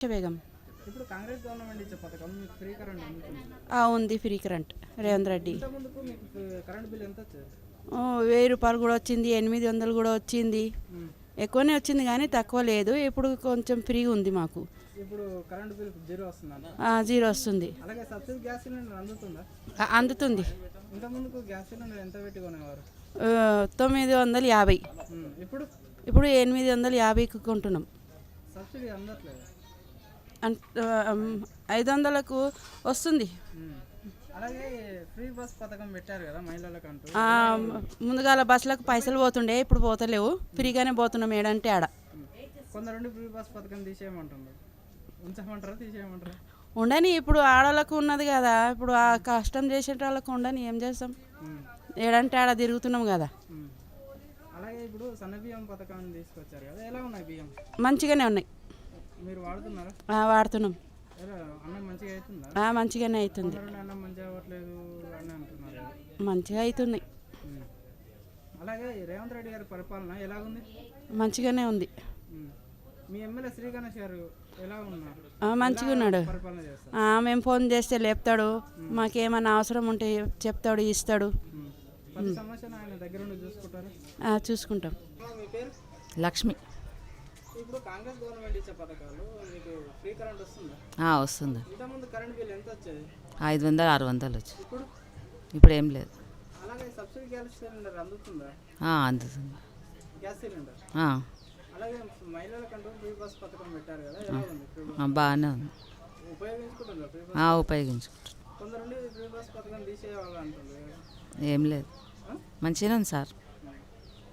బేగం. ఇప్పుడు కాంగ్రెస్ గవర్నమెంట్ ఇచ్చే పథకం మీకు ఫ్రీ కరెంట్ అందుతుంది. ఉంది ఫ్రీ కరెంట్ రేవంత్ రెడ్డి. ఇంతకుముందుకు మీకు కరెంట్ బిల్ ఎంత వచ్చేది? 1000 రూపాయలు కూడా వచ్చింది, 800 కూడా వచ్చింది. ఎక్కువనే వచ్చింది కానీ తక్కువ లేదు. ఇప్పుడు కొంచెం ఫ్రీగా ఉంది మాకు. ఇప్పుడు కరెంట్ బిల్ జీరో వస్తుందా? జీరో వస్తుంది. అలాగే సబ్సిడీ గ్యాస్ సిలిండర్ అందుతుందా? అందుతుంది. ఇంతకుముందుకు గ్యాస్ సిలిండర్ ఎంత పెట్టి కొనేవారు? 950. ఇప్పుడు ఇప్పుడు 850కి కొంటున్నాం. సబ్సిడీ అందట్లేదు. 500కు వస్తుంది. అలాగే ఫ్రీ బస్ పథకం పెట్టారు కదా మహిళలకు అంటూ. ముందుగాల బస్సులకు పైసలు పోతుండే, ఇప్పుడు పోతలేవు. ఫ్రీగానే పోతున్నాం ఏడంటే ఆడ. కొందరు ఫ్రీ బస్ పథకం తీసేయమంటున్నారు. ఉంచమంటారా తీసేయమంటారా? ఉండని, ఇప్పుడు ఆడవాళ్ళకు ఉన్నది కదా. ఇప్పుడు ఆ కష్టం చేసే వాళ్ళకు ఉండని, ఏం చేస్తాం? ఏడంటే ఆడ తిరుగుతున్నాం కదా. అలాగే ఇప్పుడు సన్నబియ్యం పథకాన్ని తీసుకొచ్చారు కదా, ఎలా ఉన్నాయి బియ్యం? మంచిగానే ఉన్నాయి. మీరు వాడుతున్నారా? వాడుతున్నాం. అన్నం మంచిగా అవుతుందా? మంచిగానే అవుతుంది. అన్నం మంచిగా అవ్వట్లేదు అని అంటున్నారు. మంచిగా అవుతున్నాయి. అలాగే రేవంత్ రెడ్డి గారి పరిపాలన ఎలాగుంది? మంచిగానే ఉంది. మీ ఎమ్మెల్యే శ్రీ గణేష్ గారు ఎలా ఉన్నారు? మంచిగా ఉన్నాడు. పరిపాలన చేస్తారు. మేము ఫోన్ చేస్తే లేపుతాడు. మాకేమన్నా అవసరం ఉంటే చెప్తాడు, ఇస్తాడు. ప్రతి సమస్యను ఆయన దగ్గర ఉండి చూసుకుంటారు. చూసుకుంటాం. మీ పేరు? లక్ష్మి. ఇప్పుడు కాంగ్రెస్ గవర్నమెంట్ ఇచ్చే పథకాలు మీకు ఫ్రీ కరెంట్ వస్తుందా? వస్తుంది. ఇంతకుముందు కరెంట్ బిల్ ఎంత వచ్చేది? 500 600 వచ్చి. ఇప్పుడు ఏం లేదు. అలాగే సబ్సిడీ గ్యాస్ సిలిండర్ అందుతుందా? అందుతుంది. Gas cylinder. అలాగే మహిళలకంటూ ఫ్రీ బస్ పథకం పెట్టారు కదా, ఎలా ఉంది? బాగానే ఉంది. ఉపయోగించుకుంటుందా ఫ్రీ బస్? ఉపయోగించుకుంటారు. కొందరు ఫ్రీ బస్ పథకం తీసేయాలి అంటుంది. ఏం లేదు, మంచిగానే ఉంది సార్.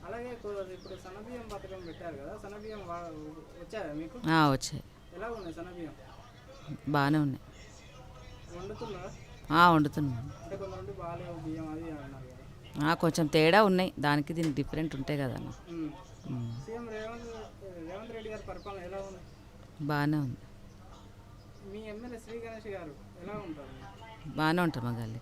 అలాగే ఇప్పుడు సన్నబియ్యం పథకం పెట్టారు కదా, సన్నబియ్యం వచ్చాయా మీకు? వచ్చాయి. ఎలా ఉన్నాయి సన్నబియ్యం? బాగానే ఉన్నాయి. వండుతున్నారా? వండుతున్నాను. అంటే కొందరు బాగాలేవు బియ్యం అది అన్నారు కదా. కొంచెం తేడా ఉన్నాయి, దానికి దీనికి డిఫరెంట్ ఉంటాయి కదా. సీఎం రేవంత్ రెడ్డి గారి పరిపాలన ఎలా ఉంది? బాగానే ఉంది. మీ ఎమ్మెల్యే శ్రీ గణేష్ గారు ఎలా ఉంటారు? బాగానే ఉంటారు మా గల్లి.